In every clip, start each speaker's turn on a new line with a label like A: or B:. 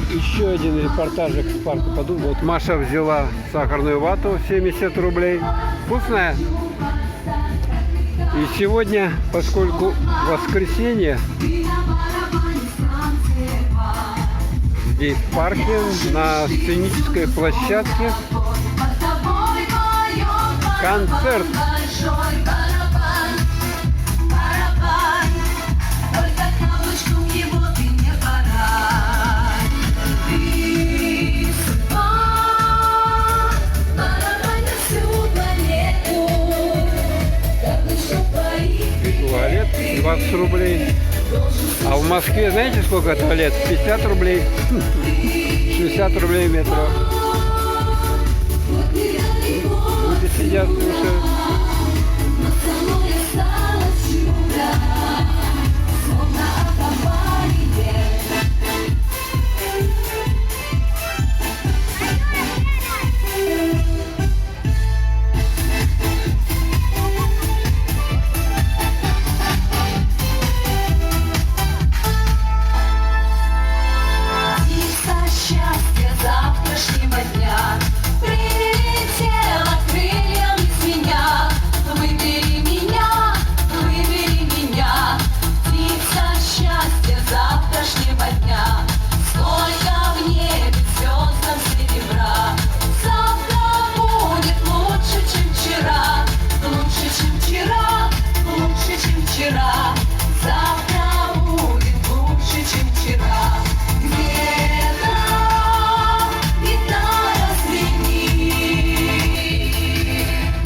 A: Еще один репортажик с парка Подумал. Вот Маша взяла сахарную вату 70 рублей. Вкусная? И сегодня, поскольку воскресенье, здесь в парке на сценической площадке концерт. Туалет 20 рублей. А в Москве знаете сколько туалет? 50 рублей. 60 рублей в метро. Люди сидят, слушают.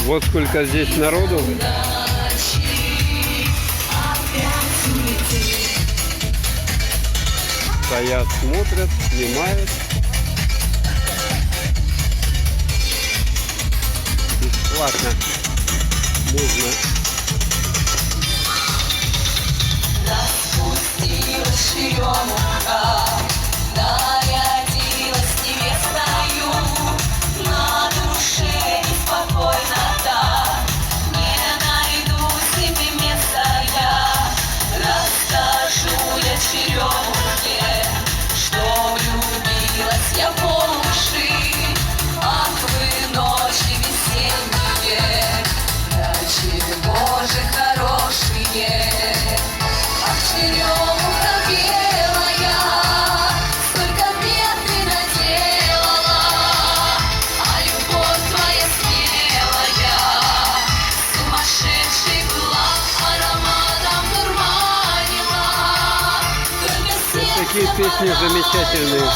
A: Вот сколько здесь народу. Стоят, смотрят, снимают. Бесплатно можно.
B: Распустилась черемуха, нарядилась невестою, на душе неспокойно-то, не найду себе места я. Расскажу я черемухе, что влюбилась я по уши. Ах вы ночи весенние, да чего же хорошие. Ах, черемуха белая, сколько бед ты наделала, а любовь твоя смелая сумасшедший была, ароматом дурманила. Только
A: Такие песни замечательные.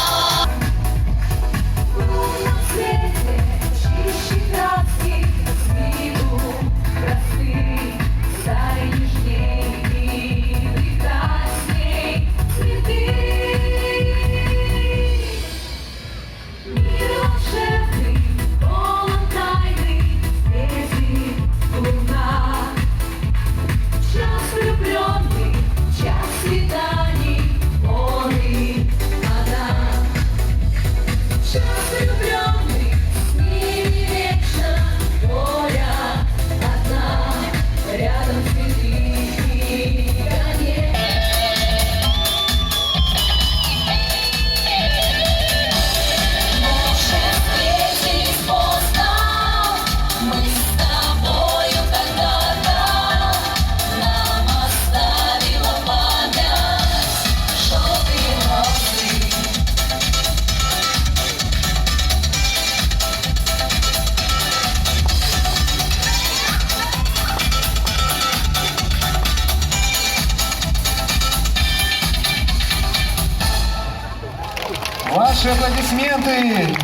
C: Ваши аплодисменты!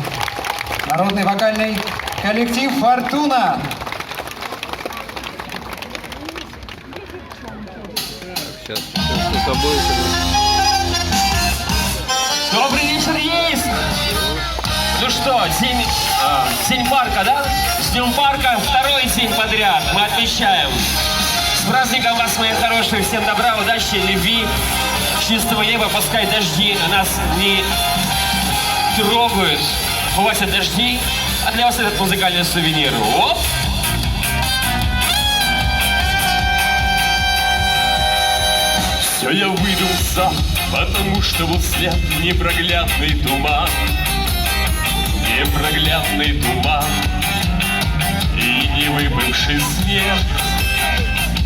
C: Народный вокальный коллектив «Фортуна».
A: Сейчас что-то будет.
D: Добрый вечер, есть! Ну что, день парка, да? С Днем парка второй день подряд мы отмечаем. С праздником вас, мои хорошие, всем добра, удачи, любви, чистого неба, пускай дожди нас не трогают. Бывают дожди, а для вас этот музыкальный сувенир. Оп!
E: Все я выйду в сад, потому что вот след непроглядный туман, непроглядный туман и не выпавший снег.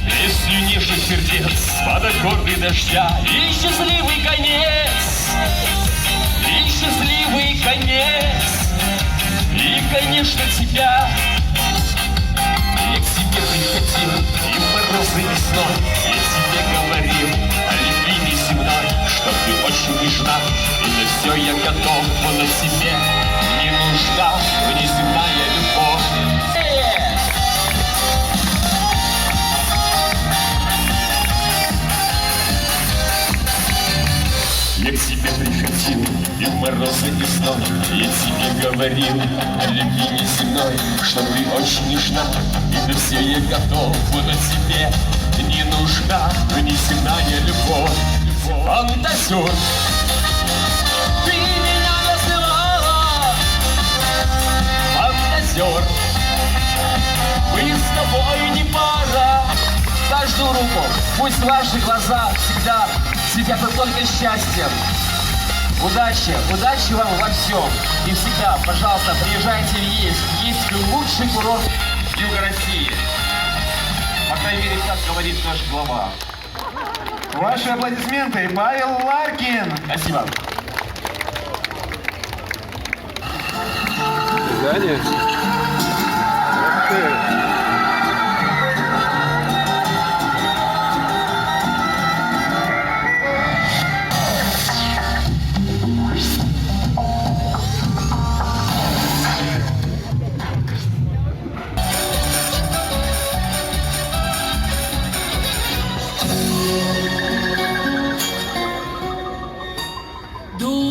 E: Песню нежных сердец под аккорды дождя и счастливый конец, и счастливый конец, и, конечно, тебя. Я к тебе приходил, и морозной весной я тебе говорил о любви земной, что ты очень нежна, и на все я готов, но тебе не нужна внеземная любовь. Я к тебе приходил, и в морозы весной я тебе говорил о любви неземной, что ты очень нежна, и на все я готов, но тебе не нужна внеземная любовь. Фантазер, ты меня называла фантазер, мы с тобой не пара.
D: Каждую руку, пусть ваши глаза всегда светят только счастьем. Удачи, удачи вам во всем. И всегда, пожалуйста, приезжайте в Ейск. Ейск лучший курорт Юга России. По крайней мере, так говорит наш глава.
C: Ваши аплодисменты, Павел Ларкин.
D: Спасибо.
A: Свидание. Ух ты.
B: Душа